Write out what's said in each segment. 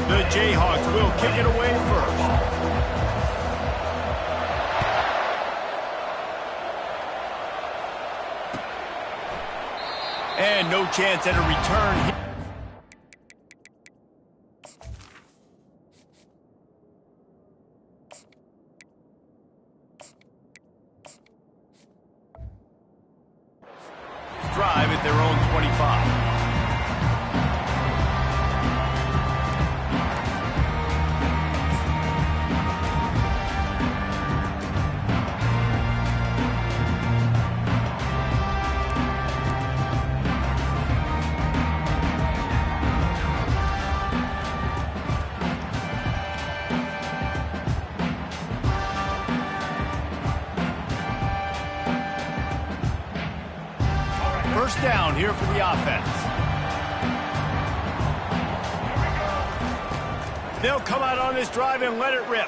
The Jayhawks will kick it away first. And no chance at a return. Drive at their own 25. First down here for the offense. They'll come out on this drive and let it rip.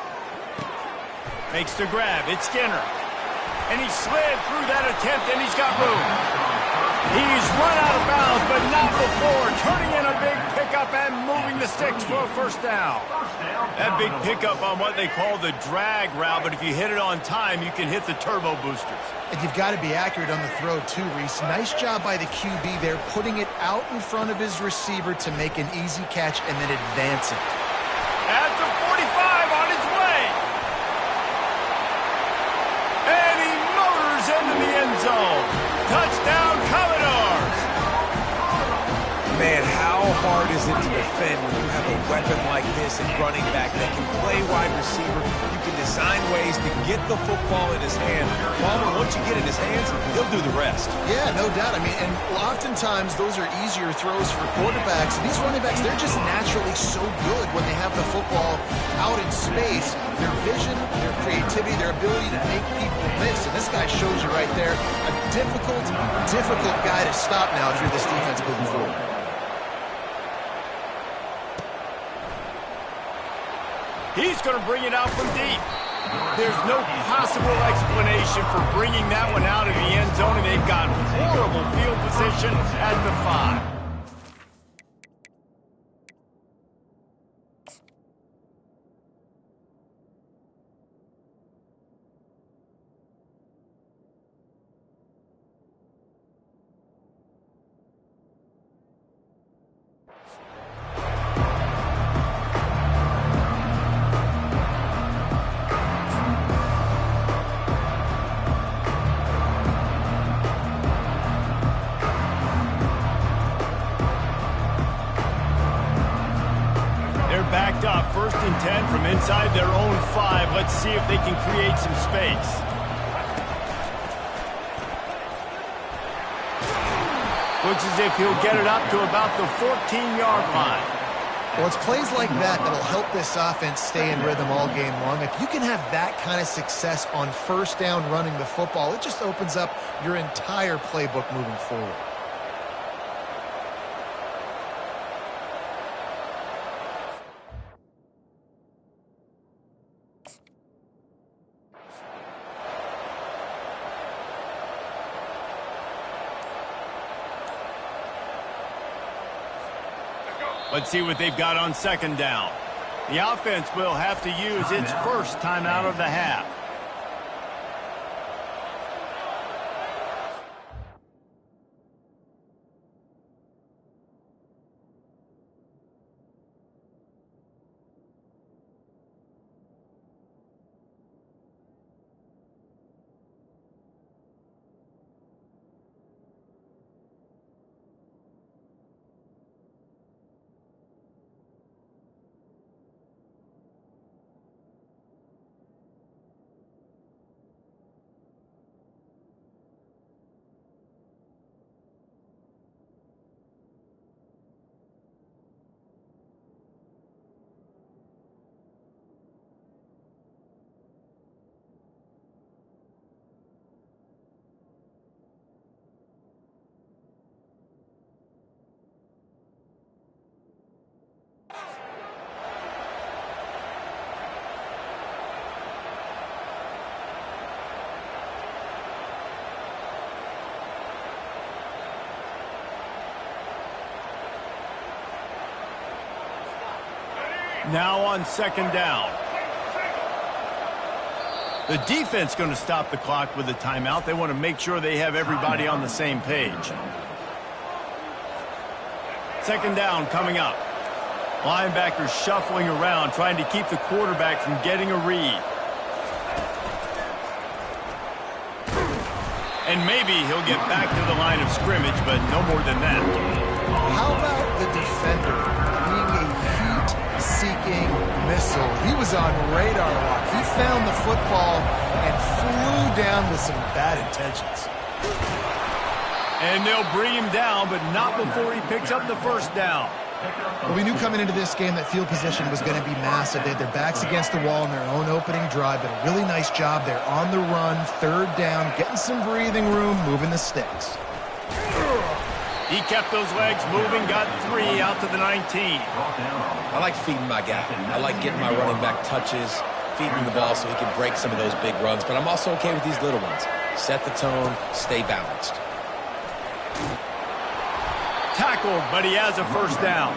Makes the grab. It's Skinner. And he slid through that attempt, and he's got room. He's run out of bounds, but not before. Turning in a big pickup and moving the sticks for a first down. That big pickup on what they call the drag route, but if you hit it on time, you can hit the turbo boosters. And you've got to be accurate on the throw, too, Reese. Nice job by the QB there, putting it out in front of his receiver to make an easy catch and then advance it. At the 45 on his way. And he motors into the end zone. Touchdown, Commodores. Man, how hard is it to defend when you have a weapon like this at running back that can play wide receiver? You can design ways to get the football in his hand. Palmer, once you get it in his hands, he'll do the rest. Yeah, no doubt. I mean, and oftentimes those are easier throws for quarterbacks. And these running backs, they're just naturally so good when they have the football out in space. Their vision, their creativity, their ability to make people miss. And this guy shows you right there, a difficult guy to stop now if you're this defense moving forward. He's going to bring it out from deep. There's no possible explanation for bringing that one out of the end zone, and they've got horrible field position at the 5. Backed up, 1st and 10 from inside their own 5. Let's see if they can create some space. Looks as if he'll get it up to about the 14-yard line. Well, it's plays like that that'll help this offense stay in rhythm all game long. If you can have that kind of success on 1st down running the football, it just opens up your entire playbook moving forward. Let's see what they've got on 2nd down. The offense will have to use its first time out of the half. Now on second down. The defense going to stop the clock with a timeout. They want to make sure they have everybody on the same page. Second down coming up. Linebackers shuffling around, trying to keep the quarterback from getting a read. And maybe he'll get back to the line of scrimmage, but no more than that. How about the defender being a heat-seeking missile? He was on radar lock. He found the football and flew down with some bad intentions. And they'll bring him down, but not before he picks up the first down. Well, we knew coming into this game that field position was going to be massive. They had their backs against the wall in their own opening drive. Did a really nice job there on the run, third down, getting some breathing room, moving the sticks. He kept those legs moving, got 3 out to the 19. I like feeding my guy. I like getting my running back touches, feeding the ball so he can break some of those big runs. But I'm also okay with these little ones. Set the tone, stay balanced. Tackled, but he has a first down.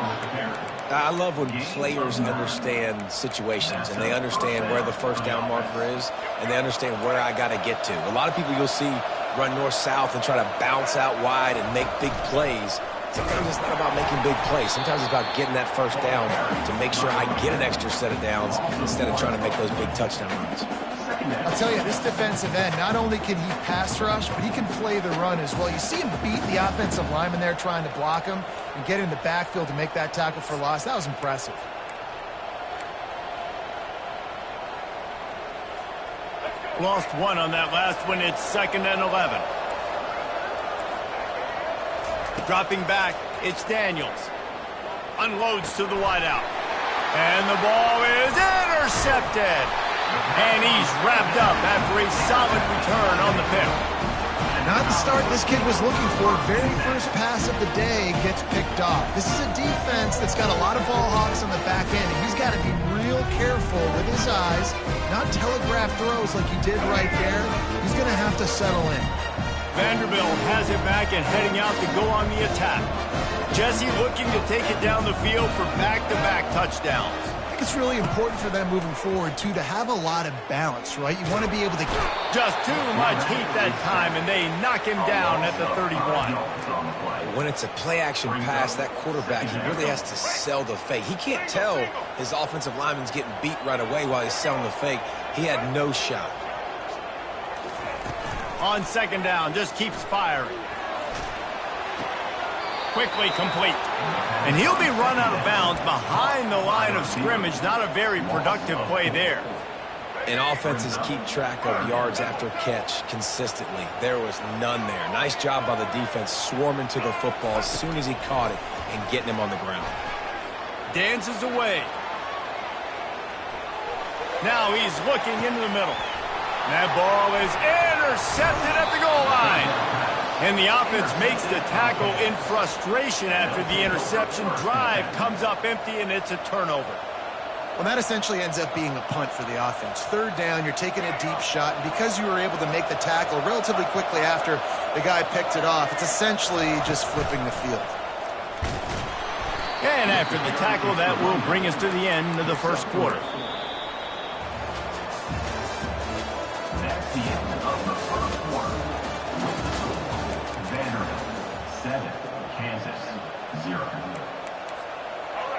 I love when players understand situations and they understand where the first down marker is and they understand where I got to get to. A lot of people you'll see run north-south and try to bounce out wide and make big plays. Sometimes it's not about making big plays. Sometimes it's about getting that first down to make sure I get an extra set of downs instead of trying to make those big touchdown runs. I'll tell you, this defensive end, not only can he pass rush, but he can play the run as well. You see him beat the offensive lineman there trying to block him and get in the backfield to make that tackle for loss. That was impressive. Lost 1 on that last one. It's 2nd and 11. Dropping back, it's Daniels. Unloads to the wideout. And the ball is intercepted. And he's wrapped up after a solid return on the pick. Not the start this kid was looking for. Very first pass of the day gets picked off. This is a defense that's got a lot of ball hawks on the back end, and he's got to be real careful with his eyes, not telegraph throws like he did right there. He's going to have to settle in. Vanderbilt has it back and heading out to go on the attack. Jesse looking to take it down the field for back-to-back touchdowns. I think it's really important for them moving forward, too, to have a lot of balance, right? You want to be able to... Just too much heat that time, and they knock him down at the 31. When it's a play-action pass, that quarterback, he really has to sell the fake. He can't tell his offensive lineman's getting beat right away while he's selling the fake. He had no shot. On second down, just keeps firing. Quickly complete. And he'll be run out of bounds behind the line of scrimmage. Not a very productive play there. And offenses keep track of yards after catch consistently. There was none there. Nice job by the defense swarming to the football as soon as he caught it and getting him on the ground. Dances away. Now he's looking into the middle. That ball is intercepted at the goal line. And the offense makes the tackle in frustration after the interception. Drive comes up empty, and it's a turnover. Well, that essentially ends up being a punt for the offense. Third down, you're taking a deep shot, and because you were able to make the tackle relatively quickly after the guy picked it off, it's essentially just flipping the field. And after the tackle, that will bring us to the end of the first quarter. That's the end of the first quarter. Vanderbilt 7, Kansas 0.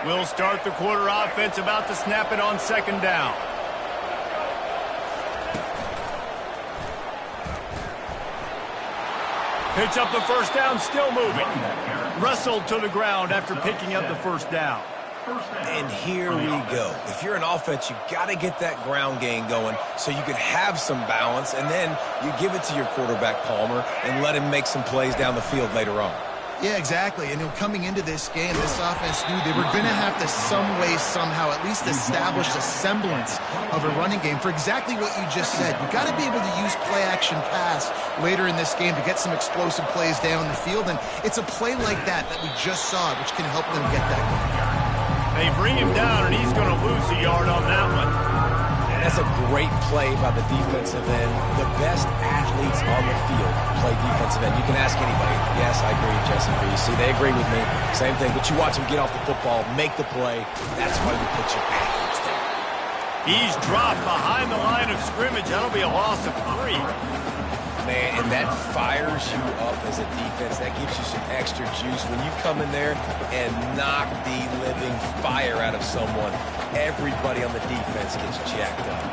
We'll start the quarter offense, about to snap it on second down. Picks up the first down, still moving. Wrestled to the ground after picking up the first down. And here we go. If you're an offense, you got to get that ground game going so you can have some balance, and then you give it to your quarterback, Palmer, and let him make some plays down the field later on. Yeah, exactly. And coming into this game, this offense knew they were going to have to some way, somehow, at least establish a semblance of a running game for exactly what you just said. You got to be able to use play-action pass later in this game to get some explosive plays down the field. And it's a play like that we just saw, which can help them get that going. They bring him down, and he's going to lose a yard on that one. That's a great play by the defensive end. The best athletes on the field play defensive end. You can ask anybody. Yes, I agree, Jesse B. See, they agree with me. Same thing. But you watch them get off the football, make the play. That's why you put your athletes there. He's dropped behind the line of scrimmage. That'll be a loss of 3. Man, and that fires you up as a defense. That gives you some extra juice when you come in there and knock the living fire out of someone. Everybody on the defense gets jacked up.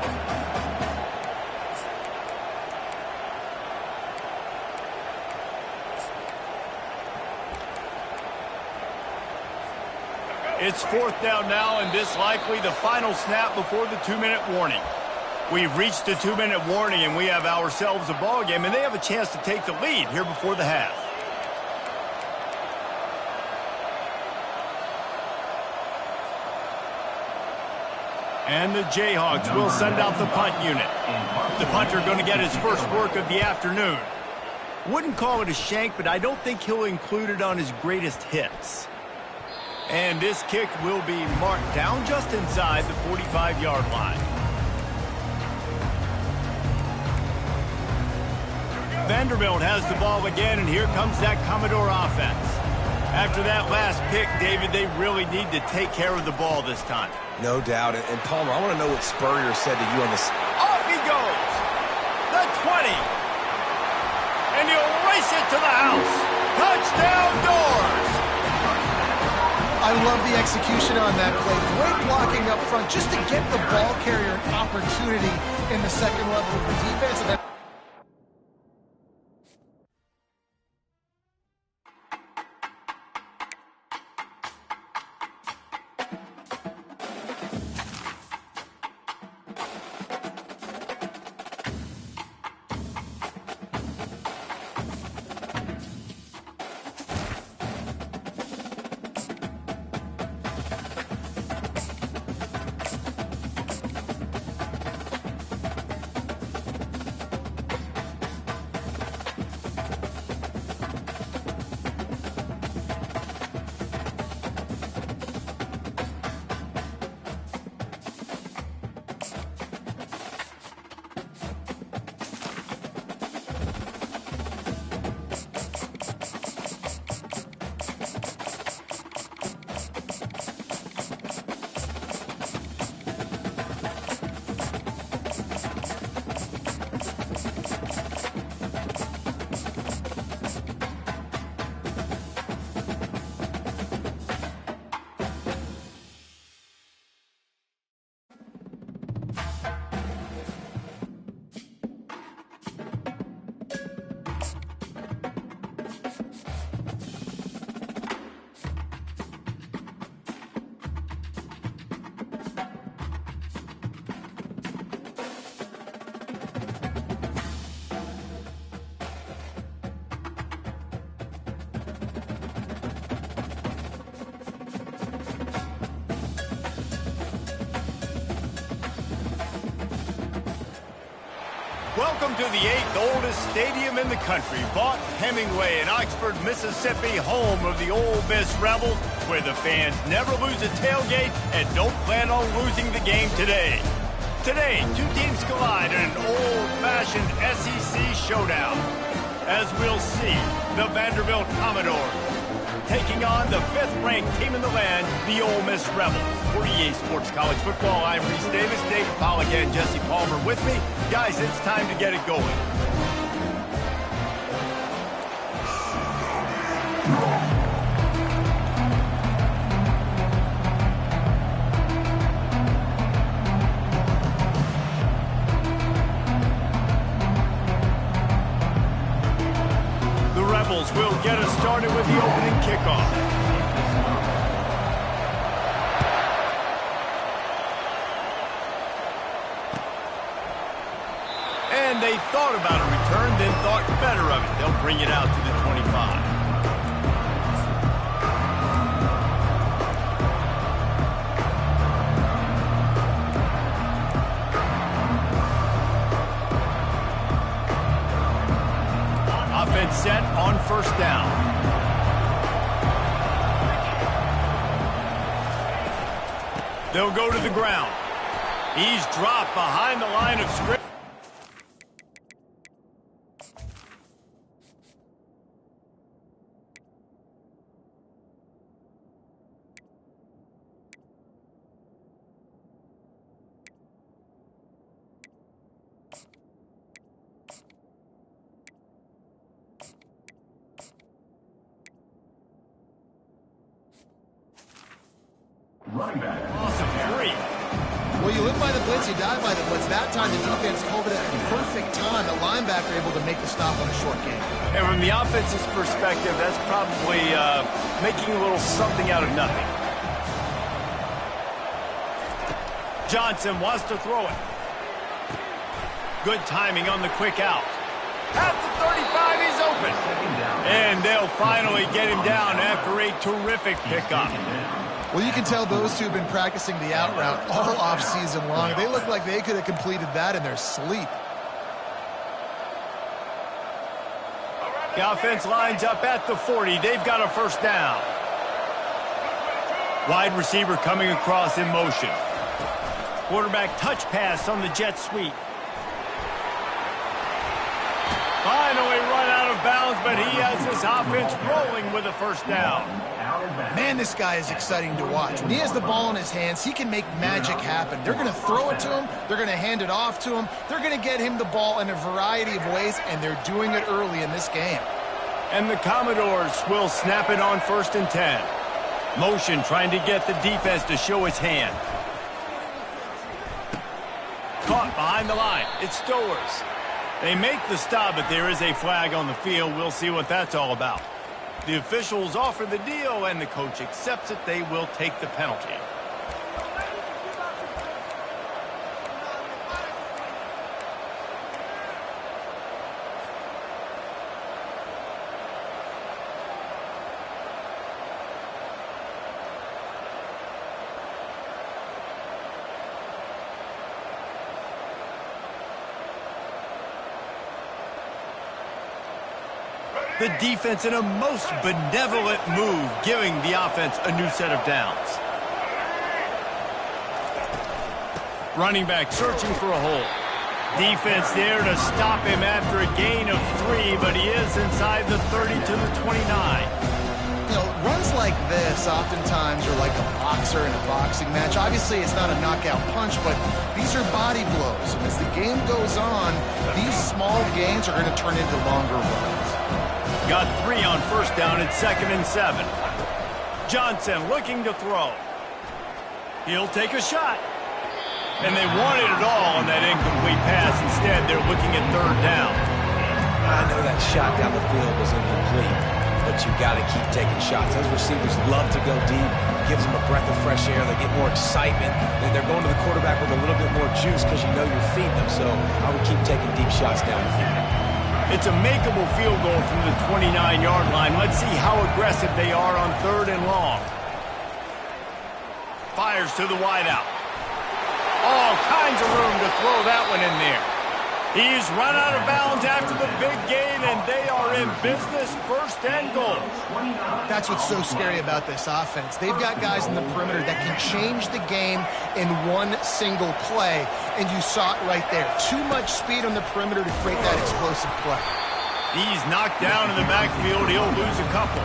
It's 4th down now, and this likely the final snap before the 2-minute warning. We've reached the 2-minute warning, and we have ourselves a ball game, and they have a chance to take the lead here before the half. And the Jayhawks will send out the punt unit. The punter going to get his first work of the afternoon. Wouldn't call it a shank, but I don't think he'll include it on his greatest hits. And this kick will be marked down just inside the 45-yard line. Vanderbilt has the ball again, and here comes that Commodore offense. After that last pick, David, they really need to take care of the ball this time. No doubt. And Palmer, I want to know what Spurrier said to you on this. Off he goes! The 20! And he'll race it to the house! Touchdown, Doors! I love the execution on that play. Great blocking up front just to get the ball carrier an opportunity in the second level of the defense. And Welcome to the 8th oldest stadium in the country, Vaught Hemingway in Oxford, Mississippi, home of the Ole Miss Rebels, where the fans never lose a tailgate and don't plan on losing the game today. Today, two teams collide in an old-fashioned SEC showdown. As we'll see, the Vanderbilt Commodores taking on the 5th-ranked team in the land, the Ole Miss Rebels. For EA Sports College Football, I'm Reese Davis, David Pollack, and Jesse Palmer with me. Guys, it's time to get it going. The Rebels will get us started with the opening kickoff. And they thought about a return, then thought better of it. They'll bring it out to the 25. Offense set on 1st down. They'll go to the ground. He's dropped behind the line of scrimmage. Running back. Awesome free. Well, you live by the blitz, you die by the blitz. That time, the defense called it at the perfect time. The linebacker able to make the stop on a short game. And from the offense's perspective, that's probably making a little something out of nothing. Johnson wants to throw it. Good timing on the quick out. At the 35, he's open. And they'll finally get him down after a terrific pickup. Well, you can tell those two have been practicing the out route all offseason long. They look like they could have completed that in their sleep. The offense lines up at the 40. They've got a first down. Wide receiver coming across in motion. Quarterback touch pass on the jet sweep. Finally run out of bounds, but he has this offense rolling with a first down. Man, this guy is exciting to watch. When he has the ball in his hands, he can make magic happen. They're going to throw it to him. They're going to hand it off to him. They're going to get him the ball in a variety of ways, and they're doing it early in this game. And the Commodores will snap it on 1st and 10. Motion trying to get the defense to show his hand. Caught behind the line. It's Stowers. They make the stop, but there is a flag on the field. We'll see what that's all about. The officials offer the deal, and the coach accepts it. They will take the penalty. The defense in a most benevolent move, giving the offense a new set of downs. Running back searching for a hole. Defense there to stop him after a gain of 3, but he is inside the 30 to the 29. You know, runs like this oftentimes are like a boxer in a boxing match. Obviously, it's not a knockout punch, but these are body blows. And as the game goes on, these small gains are going to turn into longer runs. Got 3 on first down at 2nd and 7. Johnson looking to throw. He'll take a shot. And they wanted it all on that incomplete pass. Instead, they're looking at 3rd down. I know that shot down the field was incomplete, but you got to keep taking shots. Those receivers love to go deep. Gives them a breath of fresh air. They get more excitement. They're going to the quarterback with a little bit more juice because you know you're feeding them. So I would keep taking deep shots down the field. It's a makeable field goal from the 29-yard line. Let's see how aggressive they are on 3rd and long. Fires to the wideout. All kinds of room to throw that one in there. He's run out of bounds after the big gain, and they are in business, 1st and goal. That's what's so scary about this offense. They've got guys in the perimeter that can change the game in one single play, and you saw it right there. Too much speed on the perimeter to create that explosive play. He's knocked down in the backfield. He'll lose a couple.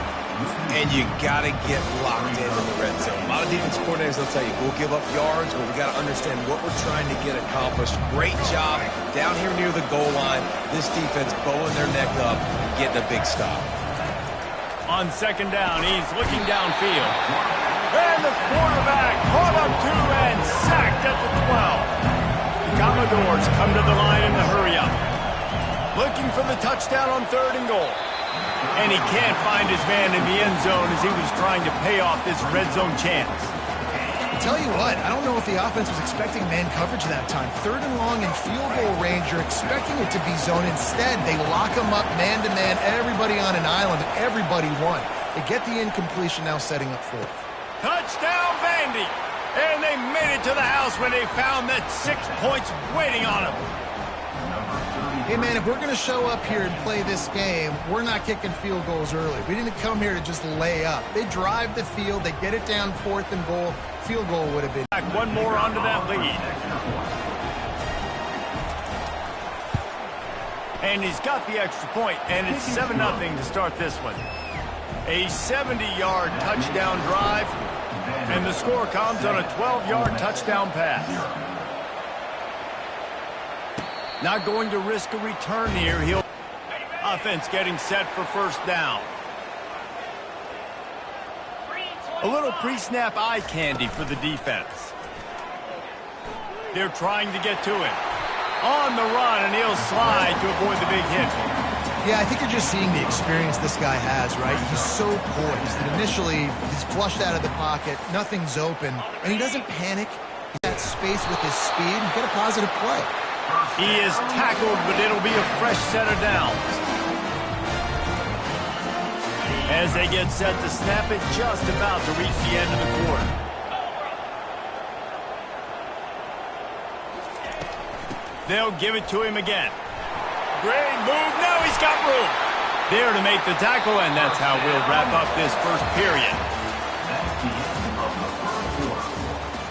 And you got to get locked in the red zone. A lot of defense coordinators will tell you, we'll give up yards, but we got to understand what we're trying to get accomplished. Great job down here near the goal line. This defense bowing their neck up and getting a big stop. On 2nd down, he's looking downfield. And the quarterback caught up to and sacked at the 12. The Commodores come to the line in the hurry up. Looking for the touchdown on 3rd and goal. And he can't find his man in the end zone as he was trying to pay off this red zone chance. I'll tell you what, I don't know if the offense was expecting man coverage that time. 3rd and long in field goal range, you're expecting it to be zone. Instead, they lock them up man-to-man, everybody on an island, and everybody won. They get the incompletion, now setting up 4th. Touchdown, Vandy! And they made it to the house when they found that 6 points waiting on them. Hey, man, if we're going to show up here and play this game, we're not kicking field goals early. We didn't come here to just lay up. They drive the field. They get it down 4th and goal. Field goal would have been. One more onto that lead. And he's got the extra point, and it's 7-0 to start this one. A 70-yard touchdown drive, and the score comes on a 12-yard touchdown pass. Not going to risk a return here. He'll offense getting set for first down. A little pre-snap eye candy for the defense. They're trying to get to him. On the run, and he'll slide to avoid the big hit. Yeah, I think you're just seeing the experience this guy has, right? He's so poised. And initially, he's flushed out of the pocket. Nothing's open. And he doesn't panic. He's got space with his speed and get a positive play. He is tackled, but it'll be a fresh set of downs. As they get set to snap it, just about to reach the end of the quarter. They'll give it to him again. Great move. Now he's got room. There to make the tackle, and that's how we'll wrap up this first period. That's the end of the first quarter.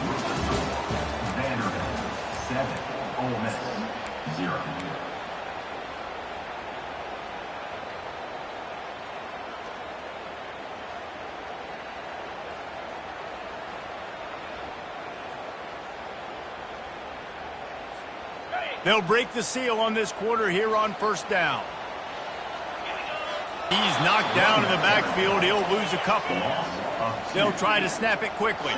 With the score, Vanderbilt 7, Ole Miss 0. They'll break the seal on this quarter here on first down. He's knocked down in the backfield. He'll lose a couple. They'll try to snap it quickly.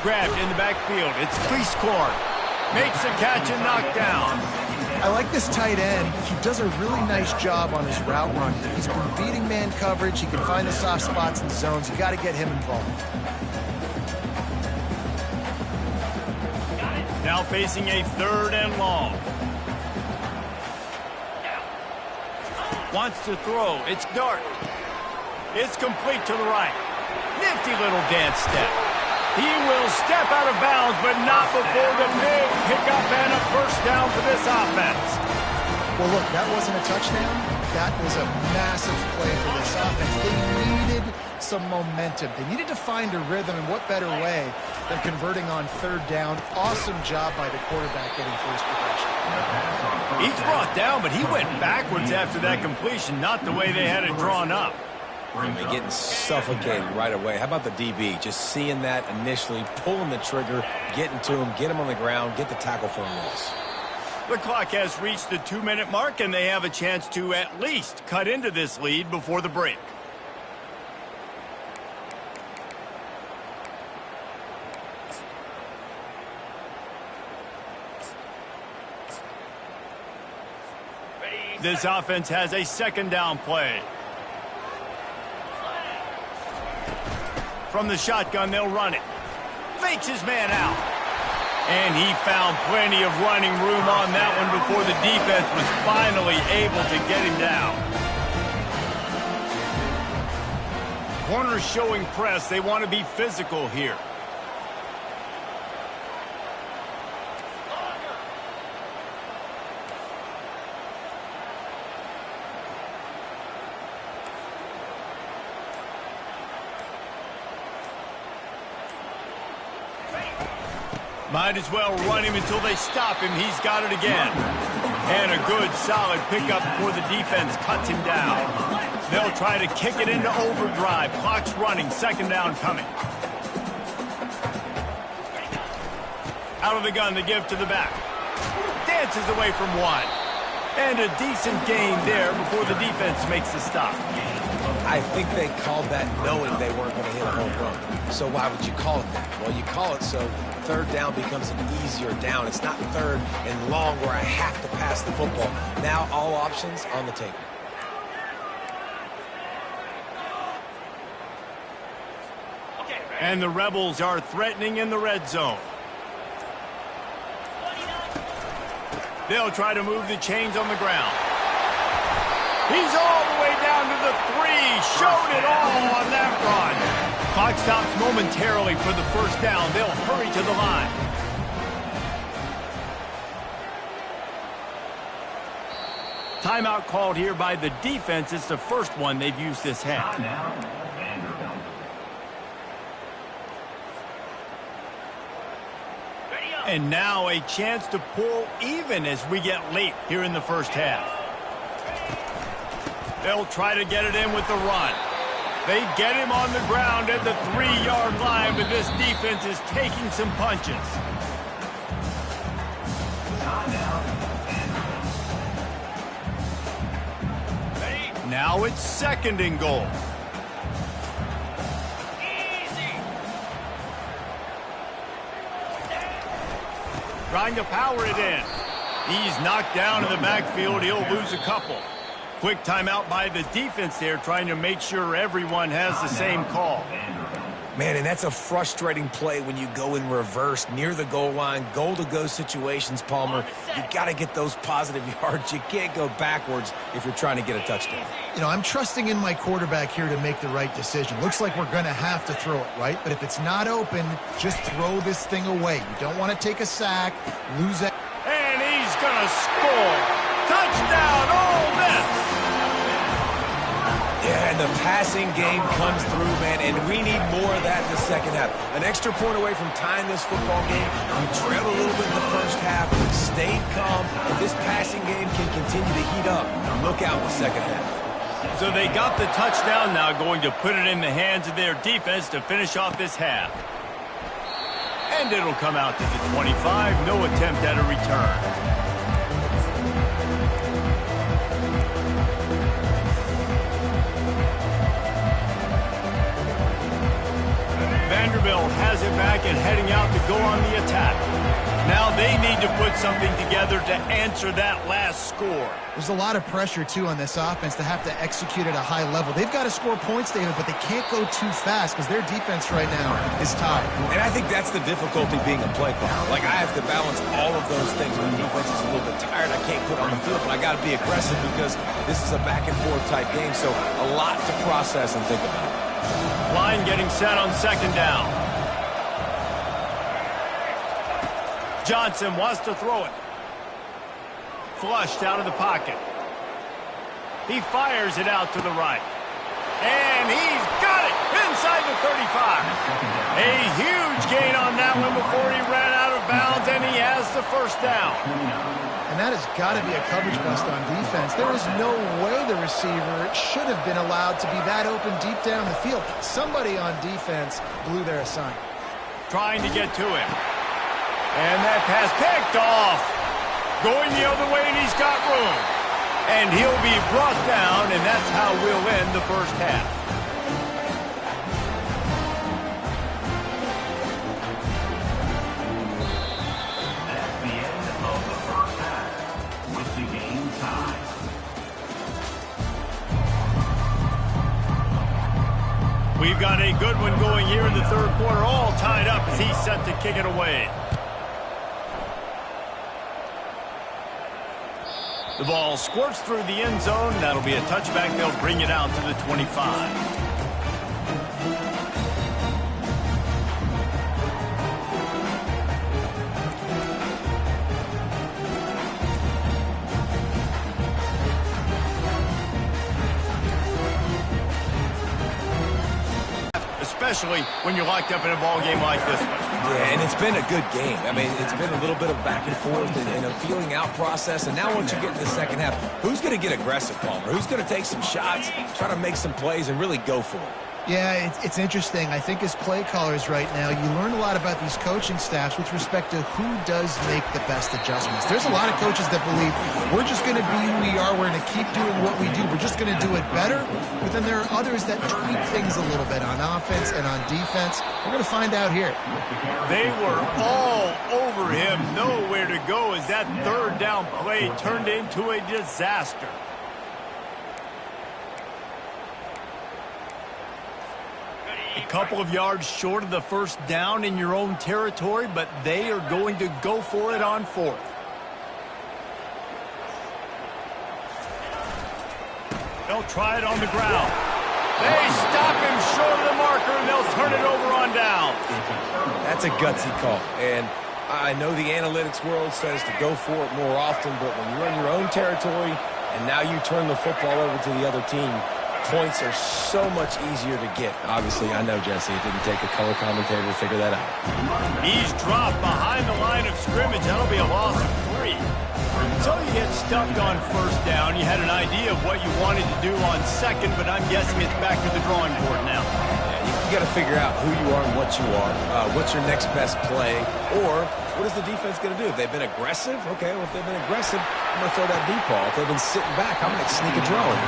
Grabbed in the backfield. It's Cleescorn. Makes a catch and knocked down. I like this tight end. He does a really nice job on his route run. He's been beating man coverage. He can find the soft spots in the zones. You got to get him involved. Now facing a 3rd and long. Wants to throw. It's Dart. It's complete to the right. Nifty little dance step. He will step out of bounds, but not before the big pickup and a first down for this offense. Well, look, that wasn't a touchdown. That was a massive play for this offense. They needed some momentum. They needed to find a rhythm, and what better way than converting on 3rd down. Awesome job by the quarterback getting first possession. He's brought down, but he went backwards after that completion, not the way they had it drawn up. And they're getting suffocated right away. How about the DB? Just seeing that initially, pulling the trigger, getting to him, get him on the ground, get the tackle for a loss. The clock has reached the 2-minute mark, and they have a chance to at least cut into this lead before the break. This offense has a 2nd down play. From the shotgun, they'll run it. Fakes his man out. And he found plenty of running room on that one before the defense was finally able to get him down. Corners showing press. They want to be physical here. Might as well run him until they stop him. He's got it again. And a good, solid pickup before the defense cuts him down. They'll try to kick it into overdrive. Clock's running. 2nd down coming. Out of the gun, they give to the back. Dances away from one. And a decent gain there before the defense makes the stop. I think they called that knowing they weren't going to hit a home run. So why would you call it that? Well, you call it so 3rd down becomes an easier down. It's not 3rd and long where I have to pass the football. Now all options on the table. And the Rebels are threatening in the red zone. They'll try to move the chains on the ground. He's all the way down to the 3. Showed it all on that run. Clock stops momentarily for the first down. They'll hurry to the line. Timeout called here by the defense. It's the first one they've used this half. Timeout, Vanderbilt. And now a chance to pull even as we get late here in the first half. They'll try to get it in with the run. They get him on the ground at the 3-yard line, but this defense is taking some punches. Now it's 2nd and goal. Trying to power it in. He's knocked down in the backfield. He'll lose a couple. Quick timeout by the defense there, trying to make sure everyone has the same call. Man, and that's a frustrating play when you go in reverse near the goal line, goal-to-go situations, Palmer. You got to get those positive yards. You can't go backwards if you're trying to get a touchdown. You know, I'm trusting in my quarterback here to make the right decision. Looks like we're going to have to throw it, right? But if it's not open, just throw this thing away. You don't want to take a sack, lose it. And he's going to score. Touchdown, Ole Miss! Yeah, and the passing game comes through, man, and we need more of that in the second half. An extra point away from tying this football game. We trailed a little bit in the first half, stayed calm, and this passing game can continue to heat up. Look out in the second half. So they got the touchdown, now going to put it in the hands of their defense to finish off this half. And it'll come out to the 25, no attempt at a return. Vanderbilt has it back and heading out to go on the attack. Now they need to put something together to answer that last score. There's a lot of pressure, too, on this offense to have to execute at a high level. They've got to score points, David, but they can't go too fast because their defense right now is tied. And I think that's the difficulty being a play caller. Like, I have to balance all of those things. My defense is a little bit tired. I can't put on the field, but I got to be aggressive because this is a back-and-forth type game, so a lot to process and think about. Line getting set on 2nd down. Johnson wants to throw it. Flushed out of the pocket. He fires it out to the right. And he's got it inside the 35. A huge gain on that one before he ran out of bounds, and he has the first down. And that has got to be a coverage bust on defense. There is no way the receiver should have been allowed to be that open deep down the field. Somebody on defense blew their assignment. Trying to get to him. And that pass picked off. Going the other way, and he's got room. And he'll be brought down, and that's how we'll end the first half. That's the end of the first half, with the game tied. We've got a good one going here in the third quarter, all tied up as he's set to kick it away. The ball squirts through the end zone. That'll be a touchback. They'll bring it out to the 25. Especially when you're locked up in a ball game like this one. Yeah, and it's been a good game. I mean, it's been a little bit of back and forth and a feeling out process. And now once you get to the second half, who's going to get aggressive, Palmer? Who's going to take some shots, try to make some plays, and really go for it? Yeah, it's interesting. I think as play callers right now, you learn a lot about these coaching staffs with respect to who does make the best adjustments. There's a lot of coaches that believe we're just going to be who we are. We're going to keep doing what we do. We're just going to do it better. But then there are others that tweak things a little bit on offense and on defense. We're going to find out here. They were all over him. Nowhere to go as that third down play turned into a disaster. A couple of yards short of the first down in your own territory, but they are going to go for it on fourth. They'll try it on the ground. They stop him short of the marker, and they'll turn it over on down. That's a gutsy call. And I know the analytics world says to go for it more often, but when you're in your own territory and now you turn the football over to the other team. Points are so much easier to get. Obviously, I know, Jesse, it didn't take a color commentator to figure that out. He's dropped behind the line of scrimmage. That'll be a loss of 3. So you get stuffed on first down. You had an idea of what you wanted to do on second, but I'm guessing it's back to the drawing board now. Yeah, you got to figure out who you are and what you are. What's your next best play? Or what is the defense going to do? If they've been aggressive, okay, well, if they've been aggressive, I'm going to throw that deep ball. If they've been sitting back, I'm going to sneak a draw in.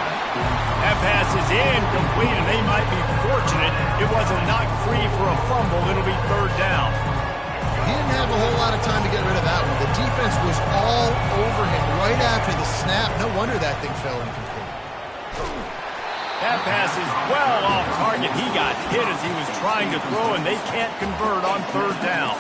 That pass is incomplete, and they might be fortunate it wasn't knocked free for a fumble. It'll be third down. He didn't have a whole lot of time to get rid of that one. The defense was all over him right after the snap. No wonder that thing fell incomplete. That pass is well off target. He got hit as he was trying to throw, and they can't convert on third down.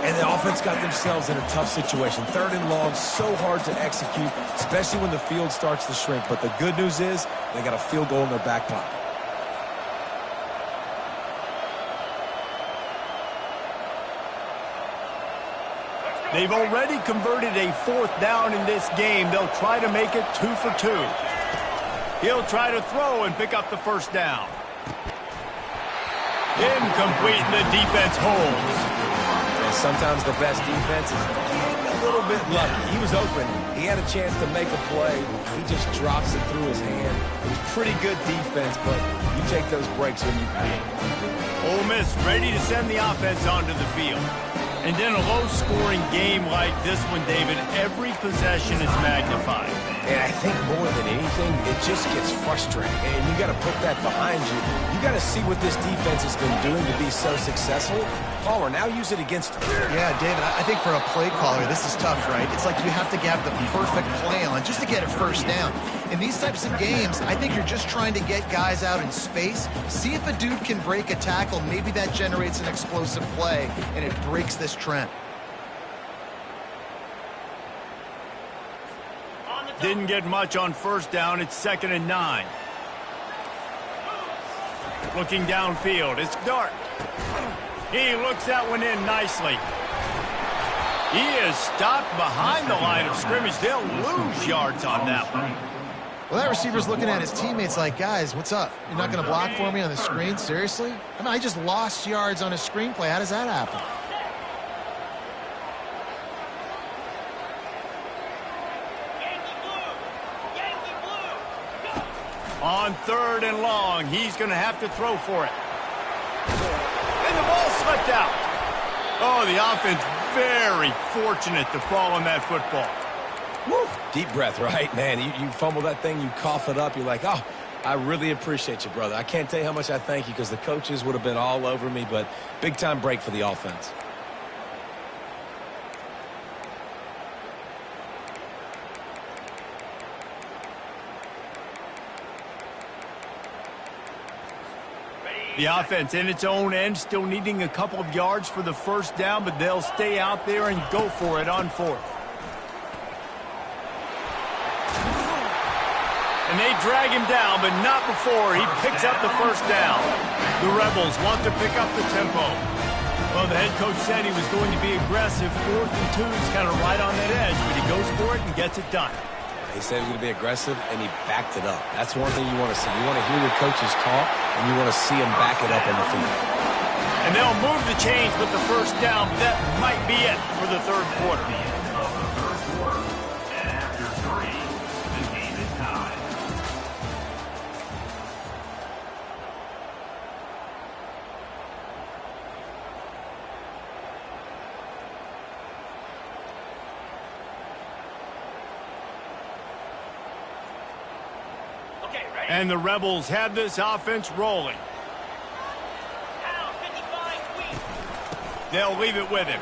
And the offense got themselves in a tough situation. Third and long, so hard to execute, especially when the field starts to shrink. But the good news is they got a field goal in their back pocket. They've already converted a fourth down in this game. They'll try to make it 2 for 2. He'll try to throw and pick up the first down. Incomplete, and the defense holds. And sometimes the best defense is getting a little bit lucky. He was open. He had a chance to make a play. He just drops it through his hand. It was pretty good defense, but you take those breaks when you can. Ole Miss ready to send the offense onto the field. And in a low-scoring game like this one, David, every possession is magnified. And I think more than anything, it just gets frustrating. And you got to put that behind you. You got to see what this defense has been doing to be so successful. Palmer, now use it against them. Yeah, David, I think for a play caller, this is tough, right? It's like you have to have the perfect play on just to get a first down. In these types of games, I think you're just trying to get guys out in space, see if a dude can break a tackle. Maybe that generates an explosive play, and it breaks this trend. Didn't get much on first down. It's 2nd and 9. Looking downfield. It's Dart. He looks that one in nicely. He is stopped behind the line of scrimmage. They'll lose yards on that one. Well, that receiver's looking at his teammates like, guys, what's up? You're not going to block for me on the screen? Seriously? I mean, I just lost yards on a screenplay. How does that happen? On 3rd and long, he's going to have to throw for it. And the ball slipped out. Oh, the offense very fortunate to fall on that football. Woo. Deep breath, right? Man, you fumble that thing, you cough it up, you're like, oh, I really appreciate you, brother. I can't tell you how much I thank you because the coaches would have been all over me, but big-time break for the offense. The offense in its own end, still needing a couple of yards for the first down, but they'll stay out there and go for it on 4th. And they drag him down, but not before he picks up the first down. The Rebels want to pick up the tempo. Well, the head coach said he was going to be aggressive. 4th and 2 is kind of right on that edge, but he goes for it and gets it done. He said he was going to be aggressive, and he backed it up. That's one thing you want to see. You want to hear your coaches talk, and you want to see them back it up on the field. And they'll move the chains with the first down, but that might be it for the 3rd quarter. And after 3, the game is tied. And the Rebels have this offense rolling. They'll leave it with him.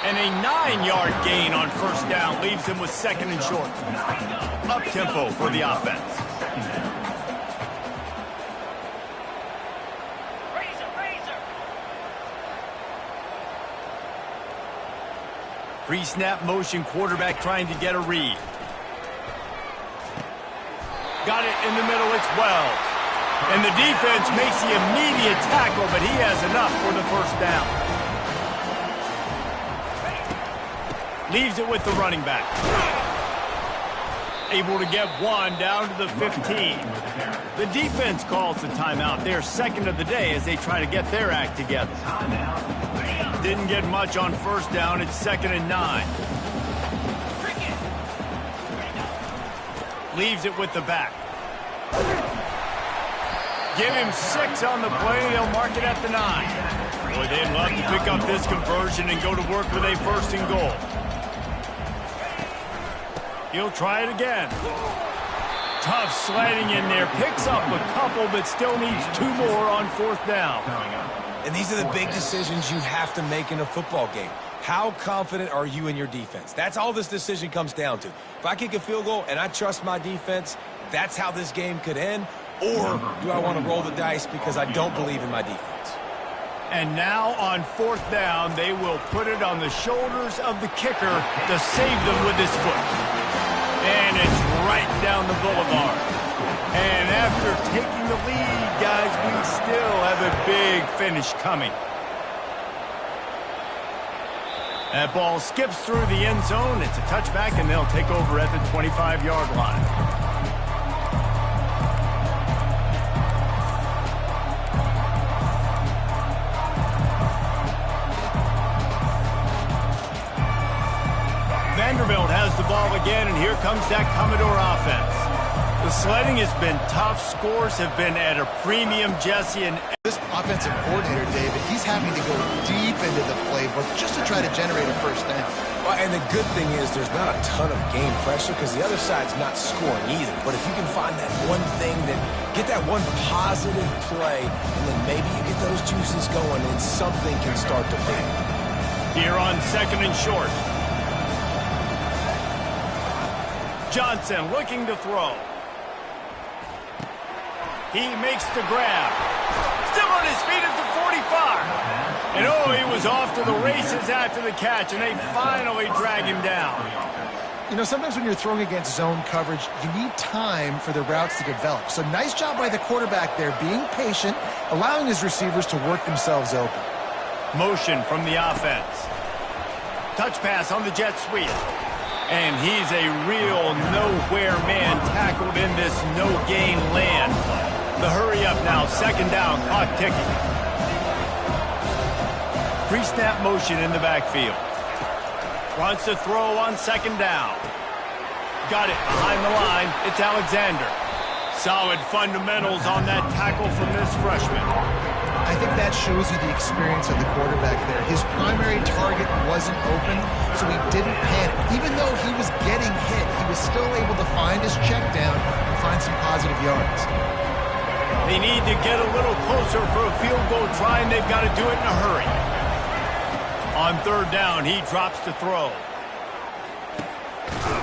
And a 9-yard gain on first down leaves him with 2nd and short. Up-tempo for the offense. Pre-snap motion, quarterback trying to get a read. Got it in the middle, it's Wells. And the defense makes the immediate tackle, but he has enough for the first down. Leaves it with the running back. Able to get one down to the 15. The defense calls the timeout. They're second of the day as they try to get their act together. Didn't get much on first down. It's 2nd and 9. Leaves it with the back. Give him 6 on the play. They'll mark it at the 9. Boy, they'd love to pick up this conversion and go to work with a 1st and goal. He'll try it again. Tough sliding in there. Picks up a couple, but still needs 2 more on 4th down. And these are the big decisions you have to make in a football game. How confident are you in your defense? That's all this decision comes down to. If I kick a field goal and I trust my defense, that's how this game could end. Or do I want to roll the dice because I don't believe in my defense? And now on 4th down, they will put it on the shoulders of the kicker to save them with his foot. And it's right down the boulevard. And after taking the lead, guys, we still have a big finish coming. That ball skips through the end zone. It's a touchback, and they'll take over at the 25-yard line. Vanderbilt has the ball again, and here comes that Commodore offense. The sledding has been tough. Scores have been at a premium, Jesse. And this offensive coordinator, David, he's having to go deep into the playbook just to try to generate a 1st down. Well, and the good thing is there's not a ton of game pressure because the other side's not scoring either. But if you can find that one thing, get that one positive play, and then maybe you get those juices going and something can start to big. Here on 2nd and short. Johnson looking to throw. He makes the grab. Still on his feet at the 45. And oh, he was off to the races after the catch, and they finally drag him down. You know, sometimes when you're throwing against zone coverage, you need time for the routes to develop. So nice job by the quarterback there, being patient, allowing his receivers to work themselves open. Motion from the offense. Touch pass on the jet sweep. And he's a real nowhere man tackled in this no-gain land. The hurry up now, 2nd down, clock ticking. Pre-snap motion in the backfield. Wants to throw on 2nd down. Got it behind the line. It's Alexander. Solid fundamentals on that tackle from this freshman. I think that shows you the experience of the quarterback there. His primary target wasn't open, so he didn't panic. Even though he was getting hit, he was still able to find his check down and find some positive yards. They need to get a little closer for a field goal try, and they've got to do it in a hurry. On 3rd down, he drops to throw.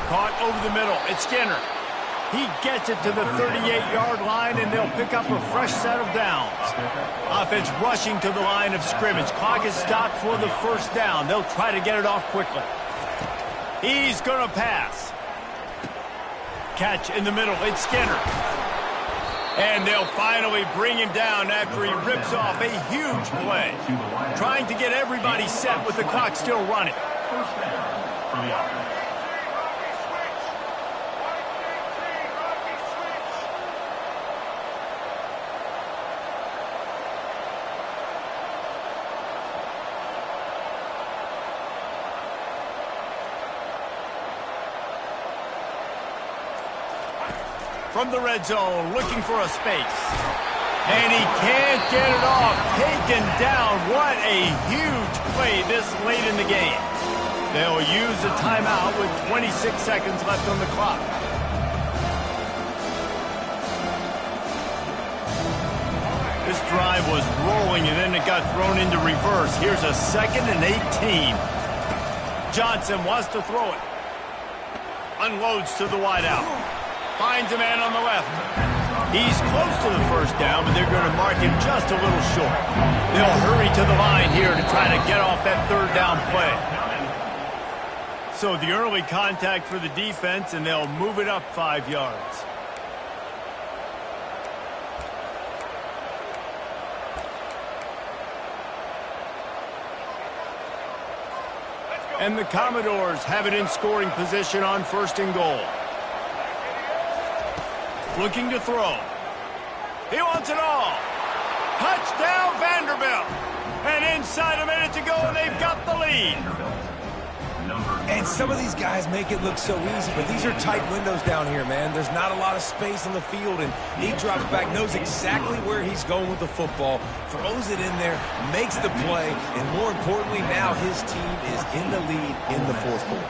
Caught over the middle. It's Skinner. He gets it to the 38-yard line, and they'll pick up a fresh set of downs. Offense rushing to the line of scrimmage. Clock is stopped for the 1st down. They'll try to get it off quickly. He's going to pass. Catch in the middle. It's Skinner. And they'll finally bring him down after he rips off a huge play. Trying to get everybody set with the clock still running. 1st down for the offense. From the red zone, looking for a space. And he can't get it off. Taken down. What a huge play this late in the game. They'll use a timeout with 26 seconds left on the clock. This drive was rolling, and then it got thrown into reverse. Here's a 2nd and 18. Johnson wants to throw it. Unloads to the wideout. Finds a man on the left. He's close to the 1st down, but they're going to mark him just a little short. They'll hurry to the line here to try to get off that 3rd down play. So the early contact for the defense, and they'll move it up 5 yards. Let's go. And the Commodores have it in scoring position on 1st and goal. Looking to throw. He wants it all. Touchdown, Vanderbilt. And inside a minute to go, and they've got the lead. And some of these guys make it look so easy, but these are tight windows down here, man. There's not a lot of space on the field, and he drops back, knows exactly where he's going with the football, throws it in there, makes the play, and more importantly, now his team is in the lead in the 4th quarter.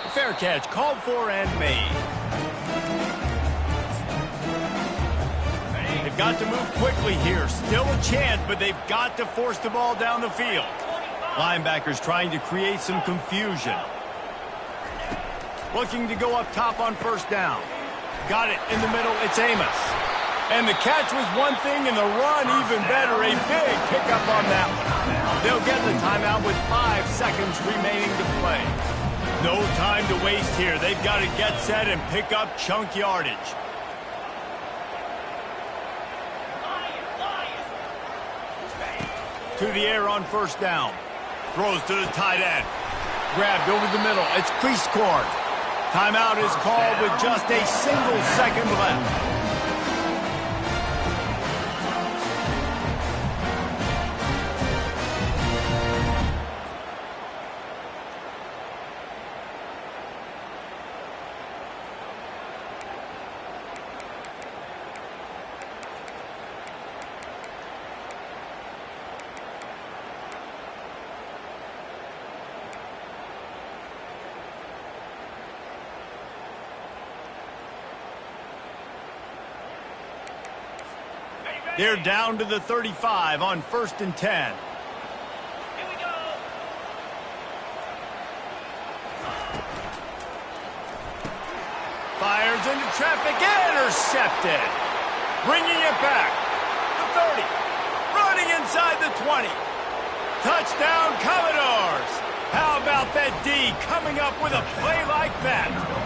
Fair catch, called for and made. They've got to move quickly here. Still a chance, but they've got to force the ball down the field. Linebackers trying to create some confusion. Looking to go up top on 1st down. Got it in the middle. It's Amos. And the catch was one thing, and the run even better. A big pickup on that one. They'll get the timeout with 5 seconds remaining to play. No time to waste here. They've got to get set and pick up chunk yardage. To the air on 1st down. Throws to the tight end. Grabbed over the middle. It's Priestcourt. Timeout is called with just a single second left. They're down to the 35 on 1st and 10. Here we go. Fires into traffic, intercepted. Bringing it back. The 30. Running inside the 20. Touchdown, Commodores. How about that D coming up with a play like that?